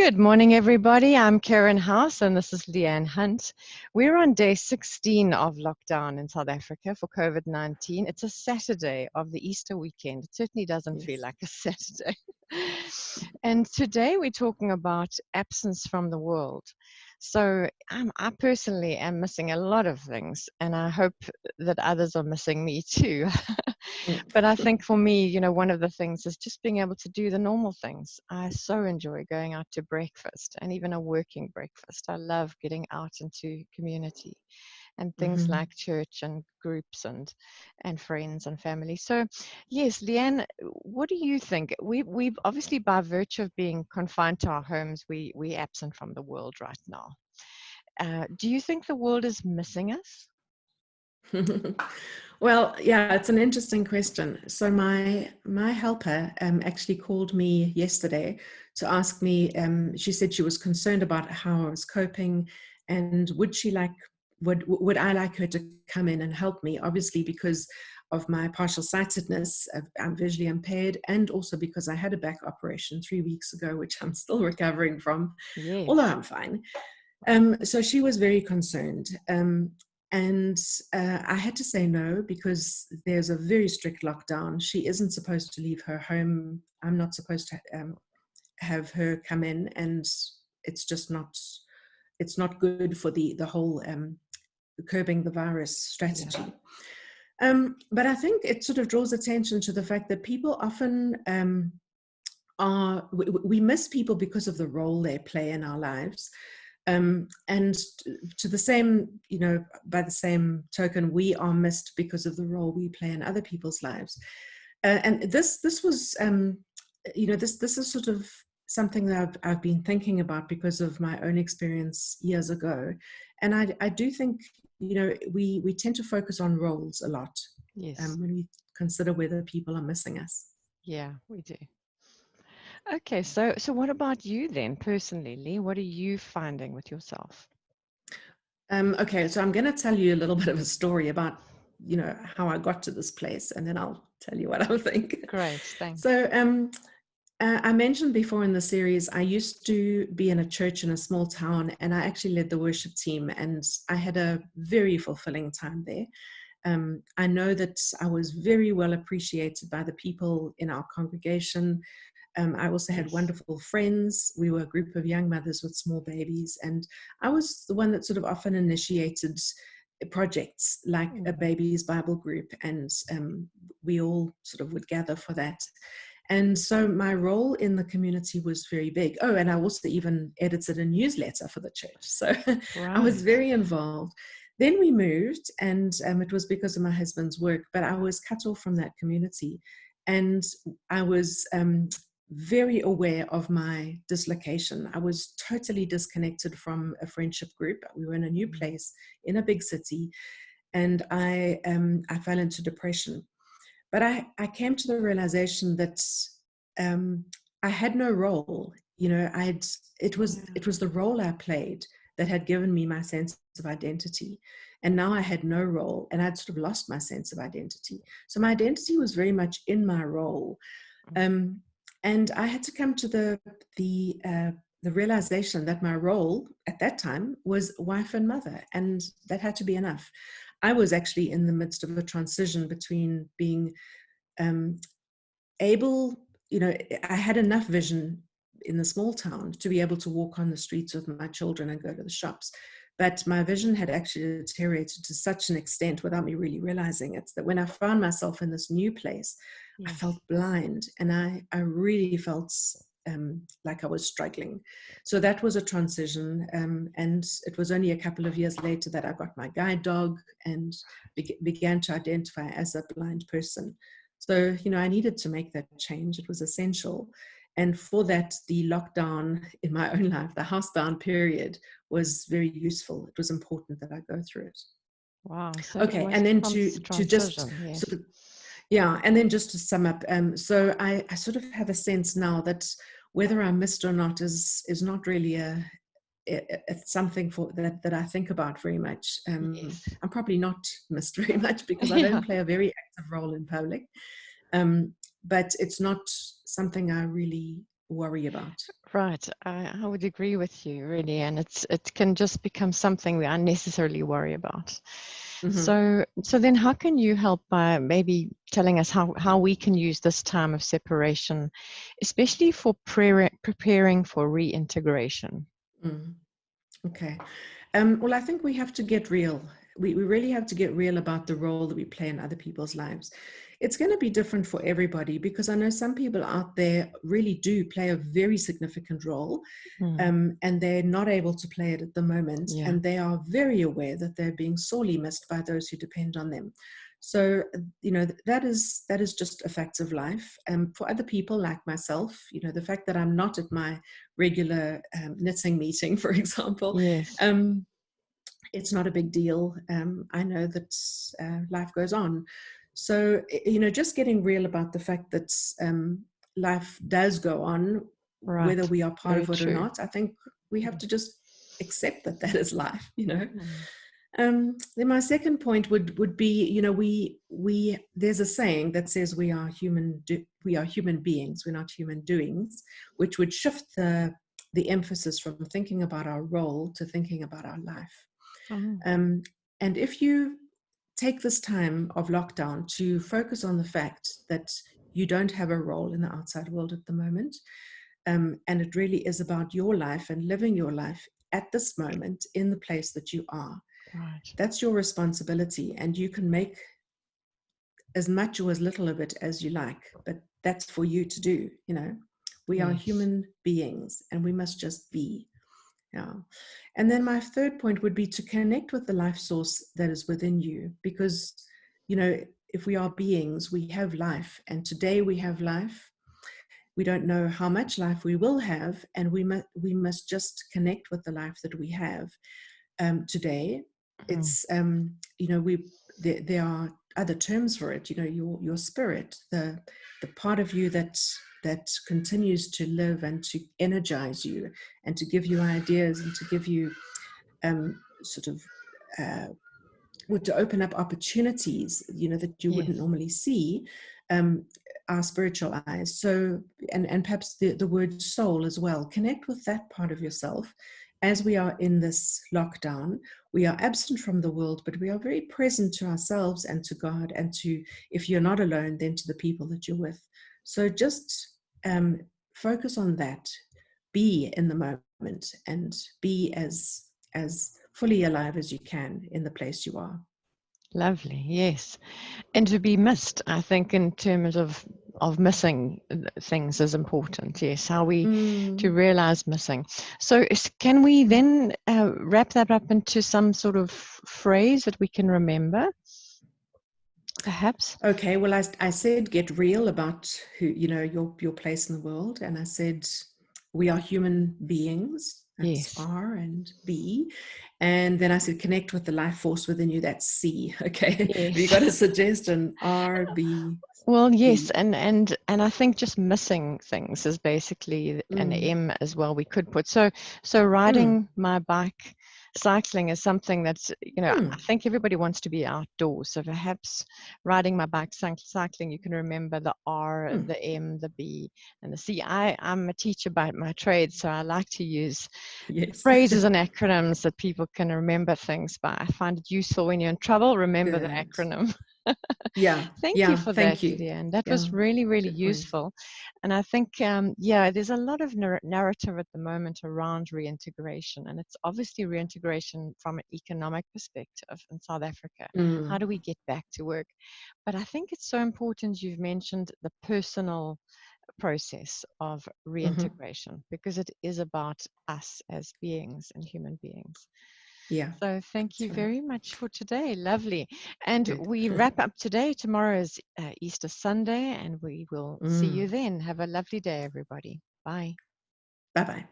Good morning, everybody. I'm Karen House, and this is Leanne Hunt. We're on day 16 of lockdown in South Africa for COVID-19. It's a Saturday of the Easter weekend. It certainly doesn't feel Yes. like a Saturday. And today we're talking about absence from the world. So I personally am missing a lot of things, and I hope that others are missing me too. Mm. But I think for me, one of the things is just being able to do the normal things. I so enjoy going out to breakfast and even a working breakfast. I love getting out into community and things Mhm. like church and groups and friends and family. So yes, Leanne, what do you think? We've obviously, by virtue of being confined to our homes, we absent from the world right now. Do you think the world is missing us? Well, yeah, it's an interesting question. So my helper actually called me yesterday to ask me. She said she was concerned about how I was coping, and would I like her to come in and help me? Obviously, because of my partial sightedness, I'm visually impaired, and also because I had a back operation 3 weeks ago, which I'm still recovering from, although Yes. I'm fine. So she was very concerned. And I had to say no because there's a very strict lockdown. She isn't supposed to leave her home. I'm not supposed to have her come in, and it's just not. It's not good for the whole curbing the virus Yeah. strategy. But I think it sort of draws attention to the fact that people often we miss people because of the role they play in our lives. And to the same, by the same token, we are missed because of the role we play in other people's lives. And this was, this is sort of something that I've been thinking about because of my own experience years ago. And I do think, we tend to focus on roles a lot Yes. when we consider whether people are missing us. Yeah, we do. Okay, so what about you then, personally, Lee? What are you finding with yourself? Okay, so I'm going to tell you a little bit of a story about, how I got to this place, and then I'll tell you what I think. Great, thanks. So, I mentioned before in the series, I used to be in a church in a small town, and I actually led the worship team, and I had a very fulfilling time there. I know that I was very well appreciated by the people in our congregation. I also had Yes. wonderful friends. We were a group of young mothers with small babies, and I was the one that sort of often initiated projects like a Mm. baby's Bible group, and we all sort of would gather for that. And so my role in the community was very big. Oh, and I also even edited a newsletter for the church. So I was Right. very involved. Then we moved, and it was because of my husband's work, but I was cut off from that community. And I was very aware of my dislocation. I was totally disconnected from a friendship group. We were in a new Mm. place in a big city, and I fell into depression. But I came to the realization that um, I had no role. It was Yeah. it was the role I played that had given me my sense of identity, and now I had no role, and I'd sort of lost my sense of identity. So my identity was very much in my role, Mm. um, and I had to come to the realization that my role at that time was wife and mother, and that had to be enough. I was actually in the midst of a transition between being um, able, I had enough vision in the small town to be able to walk on the streets with my children and go to the shops. But my vision had actually deteriorated to such an extent without me really realizing it, that when I found myself in this new place, I Yes. felt blind, and I really felt like I was struggling. So that was a transition. And it was only a couple of years later that I got my guide dog and began to identify as a blind person. So, I needed to make that change. It was essential. And for that, the lockdown in my own life, the housebound period, was very useful. It was important that I go through it. Wow. So Okay, almost and then to just transition. Yes. sort of, yeah, and then just to sum up, so I sort of have a sense now that whether I'm missed or not is not really it's something for that I think about very much. Yes. I'm probably not missed very much because I Yeah. don't play a very active role in public, but it's not something I really worry about. Right. I would agree with you, really. And it can just become something we unnecessarily worry about. Hmm. So then how can you help by maybe telling us how we can use this time of separation, especially for preparing for reintegration? Mm. Okay. Well, I think we have to get real. We really have to get real about the role that we play in other people's lives. It's going to be different for everybody because I know some people out there really do play a very significant role, Mm, and they're not able to play it at the moment. yeah. And they are very aware that they're being sorely missed by those who depend on them. So, that is just a fact of life. For other people like myself, the fact that I'm not at my regular knitting meeting, for example, Yes. um, it's not a big deal. I know that life goes on. So, just getting real about the fact that life does go on, whether Right. we are part Very of it or true. not. I think we have Mm, to just accept that that is life. mm, Then my second point would be, we there's a saying that says we are human beings, we're not human doings, which would shift the emphasis from thinking about our role to thinking about our life. oh, Um, and if you take this time of lockdown to focus on the fact that you don't have a role in the outside world at the moment, and it really is about your life and living your life at this moment in the place that you are. right. That's your responsibility, and you can make as much or as little of it as you like, but that's for you to do. We are Yes. human beings and we must just be. Yeah. And then my third point would be to connect with the life source that is within you, because, if we are beings, we have life, and today we have life. We don't know how much life we will have, and we must just connect with the life that we have today. Mm, It's we there are other terms for it. Your spirit, the part of you that continues to live and to energize you and to give you ideas and to give you sort of uh, to open up opportunities that you wouldn't yes. normally see, um, our spiritual eyes. So and perhaps the word soul as well. Connect with that part of yourself. As we are in this lockdown, we are absent from the world, but we are very present to ourselves and to God, and to, if you're not alone, then to the people that you're with. So just focus on that. Be in the moment and be as fully alive as you can in the place you are. Lovely. Yes. And to be missed, I think, in terms of missing things is important. Yes, how we to Mm. realize missing. So, can we then wrap that up into some sort of phrase that we can remember, perhaps? Okay, well, I said get real about who, your place in the world. And I said we are human beings. That's Yes. R and B. And then I said connect with the life force within you. That's C. Okay. Have you Yes. got a suggestion? R, B, Well, yes, B. and I think just missing things is basically an Mm. M as well. We could put so Mm. riding my bike, cycling is something that's I Mm. think everybody wants to be outdoors. So perhaps riding my bike, cycling, you can remember the R, Mm. the M, the B, and the C. I'm a teacher by my trade, so I like to use Yes. phrases and acronyms that people can remember things by. I find it useful when you're in trouble. Remember the Good. acronym. Yeah. Thank you Yeah. for that, Thank you. Leanne. That Yeah. was really, really Good point. useful. And I think, yeah, there's a lot of narrative at the moment around reintegration. And it's obviously reintegration from an economic perspective in South Africa. How Mm. do we get back to work? But I think it's so important you've mentioned the personal process of Hmm. reintegration because it is about us as beings and human beings. Yeah. So thank That's you right. very much for today. Lovely. And Good. we wrap up today. Tomorrow is Easter Sunday, and we will see you Mm. then. Have a lovely day, everybody. Bye. Bye bye.